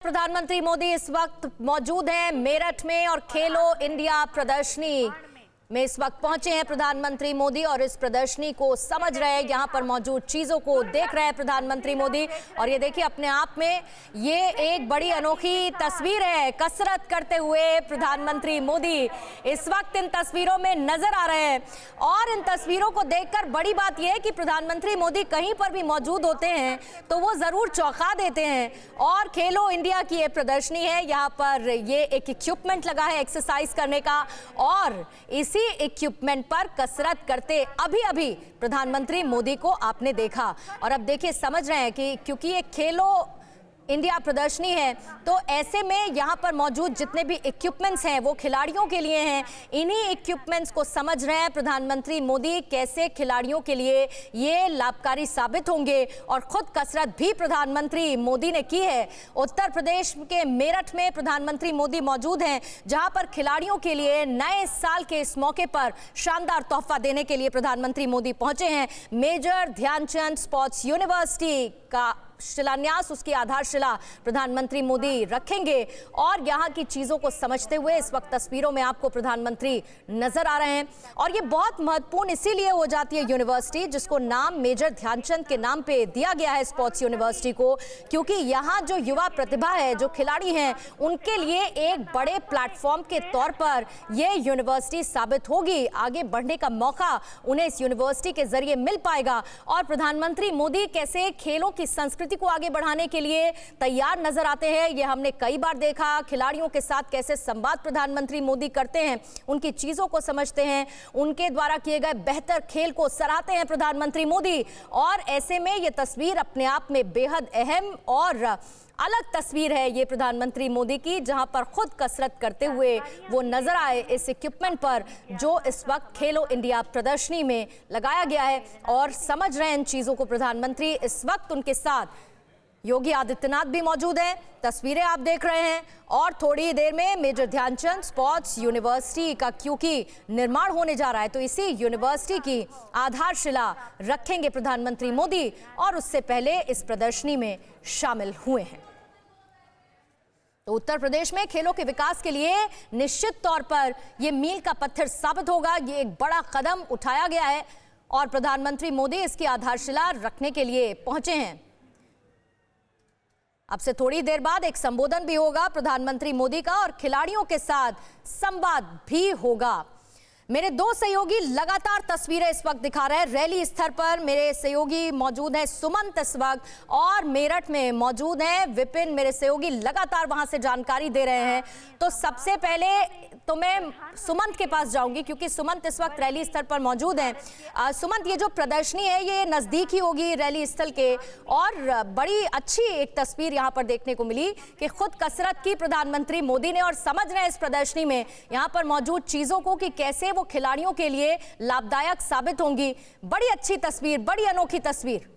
प्रधानमंत्री मोदी इस वक्त मौजूद हैं मेरठ में और खेलो इंडिया प्रदर्शनी में इस वक्त पहुंचे हैं प्रधानमंत्री मोदी और इस प्रदर्शनी को समझ रहे हैं, यहां पर मौजूद चीजों को देख रहे हैं प्रधानमंत्री मोदी। और ये देखिए अपने आप में ये एक बड़ी अनोखी तस्वीर है, कसरत करते हुए प्रधानमंत्री मोदी इस वक्त इन तस्वीरों में नजर आ रहे हैं। और इन तस्वीरों को देखकर बड़ी बात यह है कि प्रधानमंत्री मोदी कहीं पर भी मौजूद होते हैं तो वो जरूर चौंका देते हैं। और खेलो इंडिया की ये प्रदर्शनी है, यहाँ पर ये एक इक्विपमेंट लगा है एक्सरसाइज करने का और इसी इक्विपमेंट पर कसरत करते अभी प्रधानमंत्री मोदी को आपने देखा। और अब देखिए समझ रहे हैं कि क्योंकि ये खेलो इंडिया प्रदर्शनी है तो ऐसे में यहाँ पर मौजूद जितने भी इक्विपमेंट्स हैं वो खिलाड़ियों के लिए हैं। इन्हीं इक्विपमेंट्स को समझ रहे हैं प्रधानमंत्री मोदी कैसे खिलाड़ियों के लिए ये लाभकारी साबित होंगे। और खुद कसरत भी प्रधानमंत्री मोदी ने की है। उत्तर प्रदेश के मेरठ में प्रधानमंत्री मोदी मौजूद हैं, जहां पर खिलाड़ियों के लिए नए साल के इस मौके पर शानदार तोहफा देने के लिए प्रधानमंत्री मोदी पहुंचे हैं। मेजर ध्यानचंद स्पोर्ट्स यूनिवर्सिटी का शिलान्यास, उसकी आधारशिला प्रधानमंत्री मोदी रखेंगे। और यहाँ की चीजों को समझते हुए इस वक्त तस्वीरों में आपको प्रधानमंत्री नजर आ रहे हैं। और ये बहुत महत्वपूर्ण इसीलिए हो जाती है यूनिवर्सिटी, जिसको नाम मेजर ध्यानचंद के नाम पे दिया गया है स्पोर्ट्स यूनिवर्सिटी को, क्योंकि यहाँ जो युवा प्रतिभा है, जो खिलाड़ी हैं, उनके लिए एक बड़े प्लेटफॉर्म के तौर पर यह यूनिवर्सिटी साबित होगी। आगे बढ़ने का मौका उन्हें इस यूनिवर्सिटी के जरिए मिल पाएगा। और प्रधानमंत्री मोदी कैसे खेलों की संस्कृति को आगे बढ़ाने के लिए तैयार नजर आते हैं, ये हमने कई बार देखा। खिलाड़ियों के साथ कैसे संवाद प्रधानमंत्री मोदी करते हैं, उनकी चीजों को समझते हैं, उनके द्वारा किए गए बेहतर खेल को सराहते हैं प्रधानमंत्री मोदी। और ऐसे में ये तस्वीर अपने आप में बेहद अहम और अलग तस्वीर है ये प्रधानमंत्री मोदी की, जहां पर खुद कसरत करते हुए वो नजर आए इस इक्विपमेंट पर जो इस वक्त खेलो इंडिया प्रदर्शनी में लगाया गया है। और समझ रहे हैं इन चीजों को प्रधानमंत्री। इस वक्त उनके साथ योगी आदित्यनाथ भी मौजूद हैं, तस्वीरें आप देख रहे हैं। और थोड़ी देर में मेजर ध्यानचंद स्पोर्ट्स यूनिवर्सिटी का क्योंकि निर्माण होने जा रहा है तो इसी यूनिवर्सिटी की आधारशिला रखेंगे प्रधानमंत्री मोदी और उससे पहले इस प्रदर्शनी में शामिल हुए हैं। तो उत्तर प्रदेश में खेलों के विकास के लिए निश्चित तौर पर यह मील का पत्थर साबित होगा। ये एक बड़ा कदम उठाया गया है और प्रधानमंत्री मोदी इसकी आधारशिला रखने के लिए पहुंचे हैं। अब से थोड़ी देर बाद एक संबोधन भी होगा प्रधानमंत्री मोदी का और खिलाड़ियों के साथ संवाद भी होगा। मेरे दो सहयोगी लगातार तस्वीरें इस वक्त दिखा रहे हैं। रैली स्थल पर मेरे सहयोगी मौजूद हैं सुमंत इस वक्त, और मेरठ में मौजूद हैं विपिन। मेरे सहयोगी लगातार वहां से जानकारी दे रहे हैं। तो सबसे पहले तो मैं सुमंत के पास जाऊंगी क्योंकि सुमंत इस वक्त रैली स्थल पर मौजूद हैं। सुमंत, ये जो प्रदर्शनी है ये नजदीक ही होगी रैली स्थल के, और बड़ी अच्छी एक तस्वीर यहाँ पर देखने को मिली कि खुद कसरत की प्रधानमंत्री मोदी ने और समझ रहे हैं इस प्रदर्शनी में यहाँ पर मौजूद चीजों को कि कैसे वो खिलाड़ियों के लिए लाभदायक साबित होंगी। बड़ी अच्छी तस्वीर, बड़ी अनोखी तस्वीर।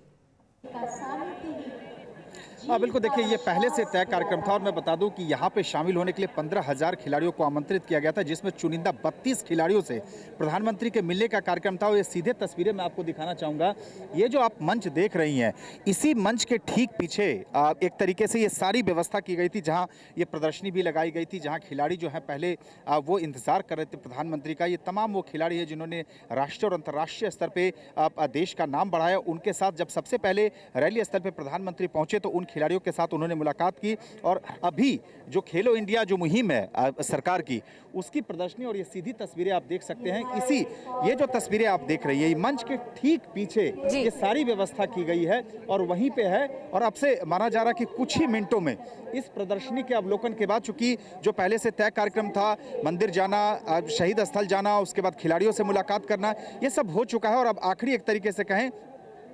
हाँ बिल्कुल, देखिए ये पहले से तय कार्यक्रम था और मैं बता दूं कि यहाँ पे शामिल होने के लिए 15,000 खिलाड़ियों को आमंत्रित किया गया था, जिसमें चुनिंदा 32 खिलाड़ियों से प्रधानमंत्री के मिलने का कार्यक्रम था। और ये सीधे तस्वीरें मैं आपको दिखाना चाहूँगा। ये जो आप मंच देख रही हैं, इसी मंच के ठीक पीछे एक तरीके से ये सारी व्यवस्था की गई थी, जहाँ ये प्रदर्शनी भी लगाई गई थी, जहाँ खिलाड़ी जो है पहले वो इंतज़ार कर रहे थे प्रधानमंत्री का। ये तमाम वो खिलाड़ी है जिन्होंने राष्ट्रीय और अंतर्राष्ट्रीय स्तर पर देश का नाम बढ़ाया। उनके साथ जब सबसे पहले रैली स्थल पर प्रधानमंत्री पहुँचे तो उन खिलाड़ियों के साथ उन्होंने मुलाकात की। और अभी जो खेलो इंडिया जो मुहिम है सरकार की, उसकी प्रदर्शनी और ये सीधी तस्वीरें आप देख सकते हैं। इसी ये जो तस्वीरें आप देख रही है, मंच के ठीक पीछे ये सारी व्यवस्था की गई है और वहीं पे है। और अब से माना जा रहा कि कुछ ही मिनटों में इस प्रदर्शनी के अवलोकन के बाद, चूंकि जो पहले से तय कार्यक्रम था, मंदिर जाना, शहीद स्थल जाना, उसके बाद खिलाड़ियों से मुलाकात करना, ये सब हो चुका है। और अब आखिरी एक तरीके से कहें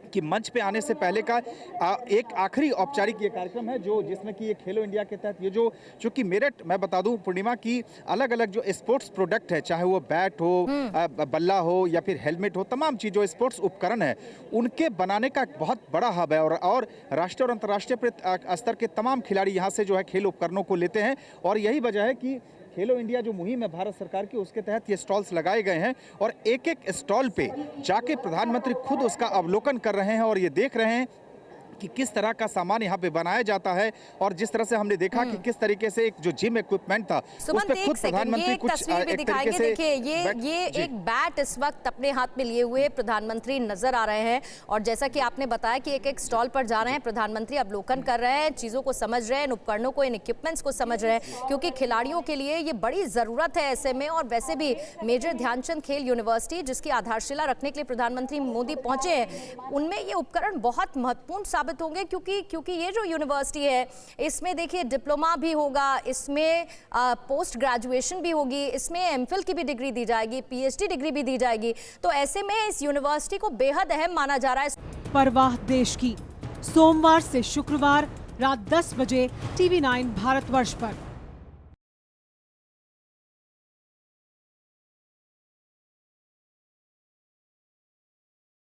कि मंच पे आने से पहले का एक आखिरी औपचारिक ये कार्यक्रम है जो जिसमें कि ये खेलो इंडिया के तहत ये जो चूंकि मेरठ, मैं बता दूं पूर्णिमा की अलग अलग जो स्पोर्ट्स प्रोडक्ट है, चाहे वो बैट हो, बल्ला हो या फिर हेलमेट हो, तमाम चीज़ों स्पोर्ट्स उपकरण है, उनके बनाने का एक बहुत बड़ा हब है। और राष्ट्रीय और अंतर्राष्ट्रीय स्तर के तमाम खिलाड़ी यहाँ से जो है खेल उपकरणों को लेते हैं। और यही वजह है कि खेलो इंडिया जो मुहिम है भारत सरकार की, उसके तहत ये स्टॉल्स लगाए गए हैं और एक एक स्टॉल पे जाके प्रधानमंत्री खुद उसका अवलोकन कर रहे हैं और ये देख रहे हैं कि किस तरह का सामान यहाँ पे बनाया जाता है और जिस तरह से हमने देखा कि किस तरीके से एक जो जिम इक्विपमेंट था उस सुमंत, पे खुद प्रधानमंत्री कुछ तस्वीर भी एक दिखाएंगे। तरीके से देखिए ये एक बैट इस वक्त अपने हाथ में लिए हुए प्रधानमंत्री नजर आ रहे हैं और जैसा कि आपने बताया कि एक एक स्टॉल पर जा रहे हैं प्रधानमंत्री, अवलोकन कर रहे हैं, चीजों को समझ रहे हैं, इन उपकरणों को, इन इक्विपमेंट्स को समझ रहे हैं, क्योंकि खिलाड़ियों के लिए ये बड़ी जरूरत है ऐसे में। और वैसे भी मेजर ध्यानचंद खेल यूनिवर्सिटी जिसकी आधारशिला रखने के लिए प्रधानमंत्री मोदी पहुंचे हैं, उनमें ये उपकरण बहुत महत्वपूर्ण साबित होंगे, क्योंकि ये जो यूनिवर्सिटी है इसमें देखिए डिप्लोमा भी होगा, इसमें पोस्ट ग्रेजुएशन भी होगी, इसमें एमफिल की भी डिग्री दी जाएगी, पीएचडी डिग्री भी दी जाएगी। तो ऐसे में इस यूनिवर्सिटी को बेहद अहम माना जा रहा है। परवाह देश की, सोमवार से शुक्रवार रात 10 बजे TV9 भारतवर्ष पर।